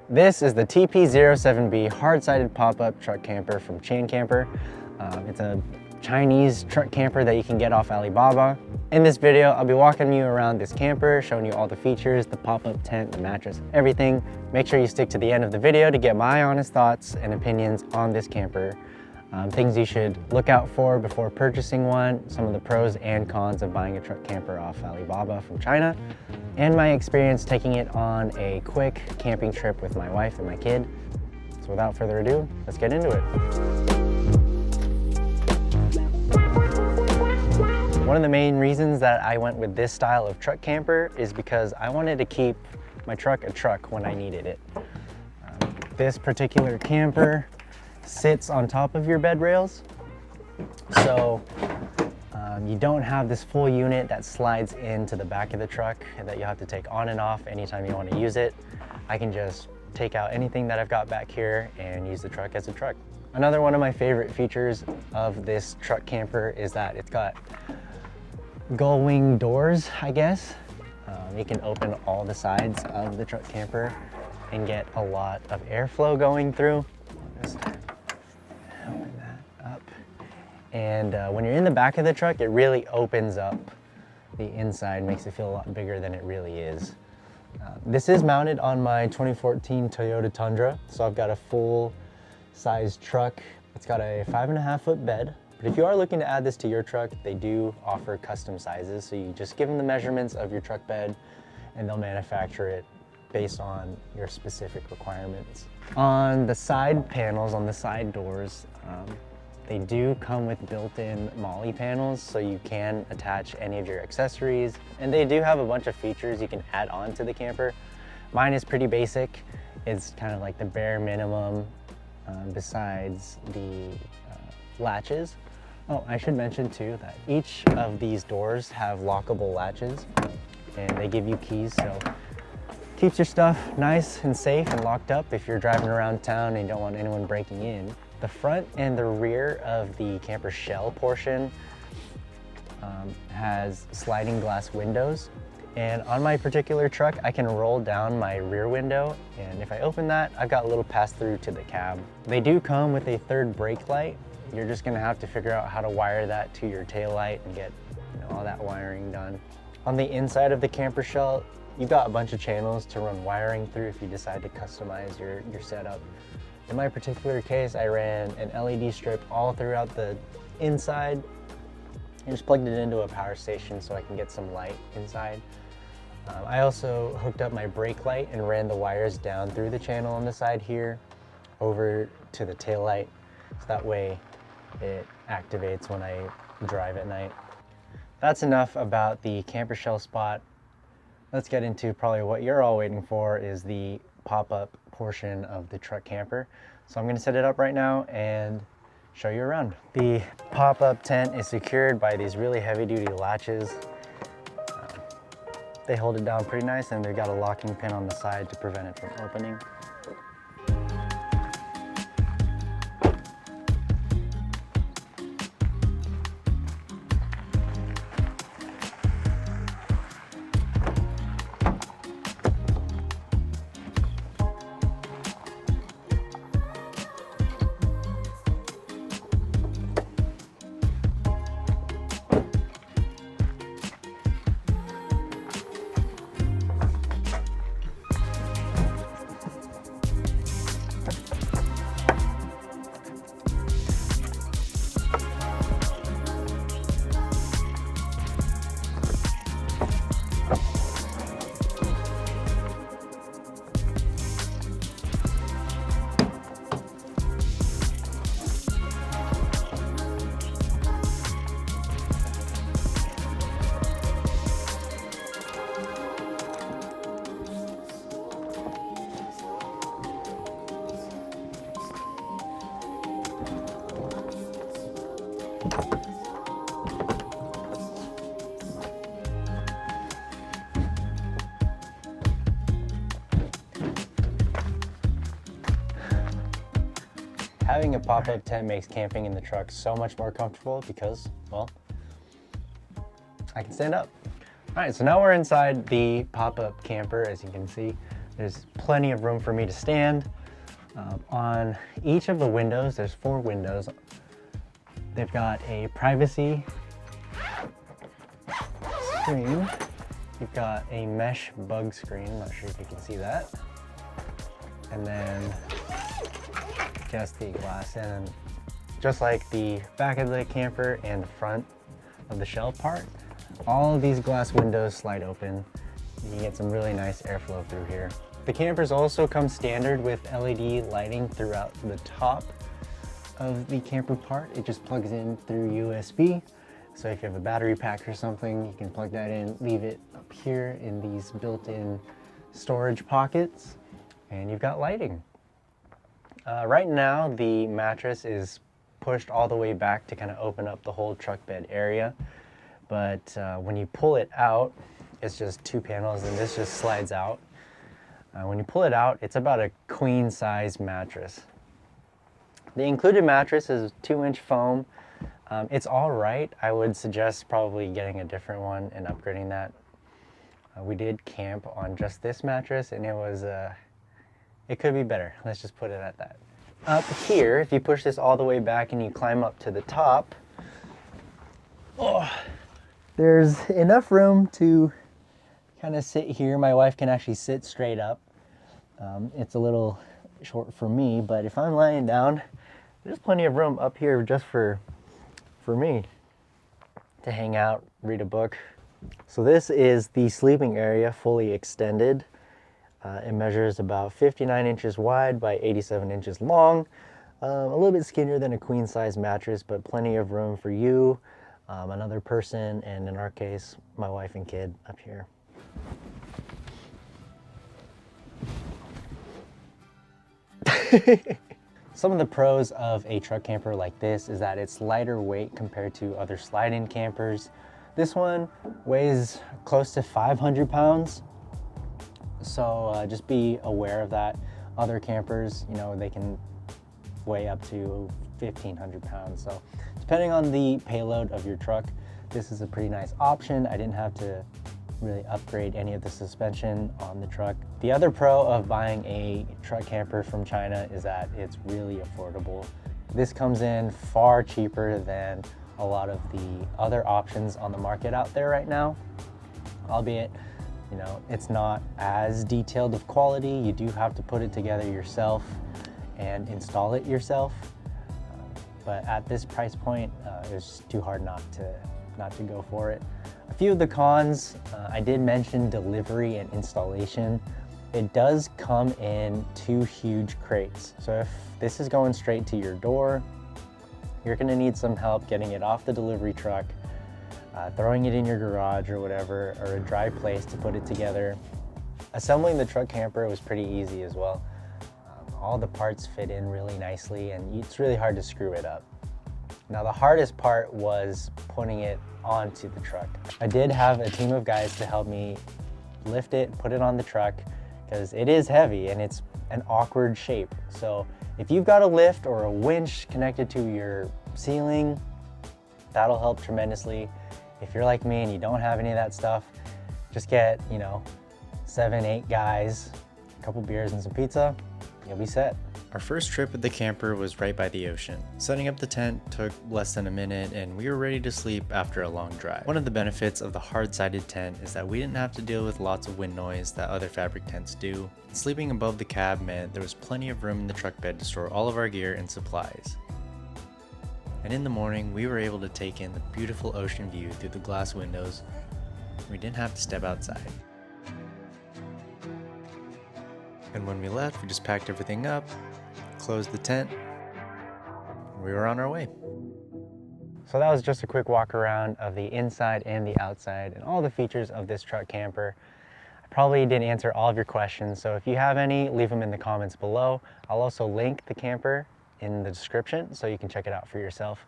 This is the TP07B hard-sided pop-up truck camper from Qian Camper. It's a Chinese truck camper that you can get off Alibaba. In this video, I'll be walking you around this camper, showing you all the features, the pop-up tent, the mattress, everything. Make sure you stick to the end of the video to get my honest thoughts and opinions on this camper. Things you should look out for before purchasing one, some of the pros and cons of buying a truck camper off Alibaba from China, and my experience taking it on a quick camping trip with my wife and my kid. So without further ado, let's get into it. One of the main reasons that I went with this style of truck camper is because I wanted to keep my truck a truck when I needed it. This particular camper sits on top of your bed rails, so you don't have this full unit that slides into the back of the truck and that you have to take on and off anytime you want to use it. I can just take out anything that I've got back here and use the truck as a truck. Another one of my favorite features of this truck camper is that it's got gull wing doors, I guess. You can open all the sides of the truck camper and get a lot of airflow going through. Just open that up. And when you're in the back of the truck, it really opens up the inside, makes it feel a lot bigger than it really is. This is mounted on my 2014 Toyota Tundra, so I've got a full-size truck. It's got a 5.5-foot bed. But if you are looking to add this to your truck, they do offer custom sizes. So you just give them the measurements of your truck bed and they'll manufacture it based on your specific requirements. On the side panels, on the side doors, they do come with built-in MOLLE panels, so you can attach any of your accessories. And they do have a bunch of features you can add on to the camper. Mine is pretty basic. It's kind of like the bare minimum besides the latches. Oh, I should mention too that each of these doors have lockable latches and they give you keys, so keeps your stuff nice and safe and locked up if you're driving around town and you don't want anyone breaking in. The front and the rear of the camper shell portion has sliding glass windows. And on my particular truck, I can roll down my rear window, and if I open that, I've got a little pass-through to the cab. They do come with a third brake light. You're just gonna have to figure out how to wire that to your tail light and get all that wiring done. On the inside of the camper shell, you've got a bunch of channels to run wiring through if you decide to customize your setup. In my particular case, I ran an LED strip all throughout the inside and just plugged it into a power station so I can get some light inside. I also hooked up my brake light and ran the wires down through the channel on the side here over to the tail light, so that way it activates when I drive at night. That's enough about the camper shell spot. Let's get into probably what you're all waiting for, is the pop-up portion of the truck camper. So I'm going to set it up right now and show you around. The pop-up tent is secured by these really heavy-duty latches. They hold it down pretty nice, and they've got a locking pin on the side to prevent it from opening. Having a pop-up tent makes camping in the truck so much more comfortable because, well, I can stand up. All right, so now we're inside the pop-up camper, as you can see. There's plenty of room for me to stand. On each of the windows, there's 4 windows. They've got a privacy screen. You've got a mesh bug screen. I'm not sure if you can see that. And then just the glass in. And just like the back of the camper and the front of the shell part, all of these glass windows slide open. You can get some really nice airflow through here. The campers also come standard with LED lighting throughout the top of the camper part. It just plugs in through USB. So if you have a battery pack or something, you can plug that in, leave it up here in these built-in storage pockets, and you've got lighting. Right now, the mattress is pushed all the way back to kind of open up the whole truck bed area. But when you pull it out, it's just 2 panels and this just slides out. When you pull it out, it's about a queen size mattress. The included mattress is 2-inch foam. It's all right. I would suggest probably getting a different one and upgrading that. We did camp on just this mattress and it could be better. Let's just put it at that. Up here, if you push this all the way back and you climb up to the top, there's enough room to kind of sit here. My wife can actually sit straight up. It's a little short for me, but if I'm lying down, there's plenty of room up here just for me to hang out, read a book. So this is the sleeping area fully extended. It measures about 59 inches wide by 87 inches long. A little bit skinnier than a queen size mattress, but plenty of room for you, another person, and in our case, my wife and kid up here. Some of the pros of a truck camper like this is that it's lighter weight compared to other slide-in campers. This one weighs close to 500 pounds. So just be aware of that. Other campers, you know, they can weigh up to 1,500 pounds. So depending on the payload of your truck, this is a pretty nice option. I didn't have to really upgrade any of the suspension on the truck. The other pro of buying a truck camper from China is that it's really affordable. This comes in far cheaper than a lot of the other options on the market out there right now, albeit, you know, it's not as detailed of quality. You do have to put it together yourself and install it yourself. But at this price point, it's too hard not to go for it. A few of the cons, I did mention delivery and installation. It does come in 2 huge crates. So if this is going straight to your door, you're gonna need some help getting it off the delivery truck, throwing it in your garage or whatever, or a dry place to put it together. Assembling the truck camper was pretty easy as well. All the parts fit in really nicely and it's really hard to screw it up. Now the hardest part was putting it onto the truck. I did have a team of guys to help me lift it, put it on the truck, because it is heavy and it's an awkward shape. So if you've got a lift or a winch connected to your ceiling, that'll help tremendously. If you're like me and you don't have any of that stuff, just get, you know, 7, 8 guys, a couple beers and some pizza, you'll be set. Our first trip with the camper was right by the ocean. Setting up the tent took less than a minute and we were ready to sleep after a long drive. One of the benefits of the hard-sided tent is that we didn't have to deal with lots of wind noise that other fabric tents do. Sleeping above the cab meant there was plenty of room in the truck bed to store all of our gear and supplies. And in the morning, we were able to take in the beautiful ocean view through the glass windows. We didn't have to step outside. And when we left, we just packed everything up, closed the tent, and we were on our way. So that was just a quick walk around of the inside and the outside and all the features of this truck camper. I probably didn't answer all of your questions, so if you have any, leave them in the comments below. I'll also link the camper in the description so you can check it out for yourself.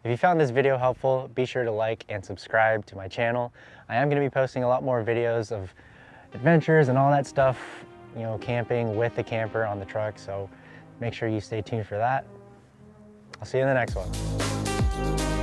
If you found this video helpful, be sure to like and subscribe to my channel. I am going to be posting a lot more videos of adventures and all that stuff, you know, camping with the camper on the truck, so make sure you stay tuned for that. I'll see you in the next one.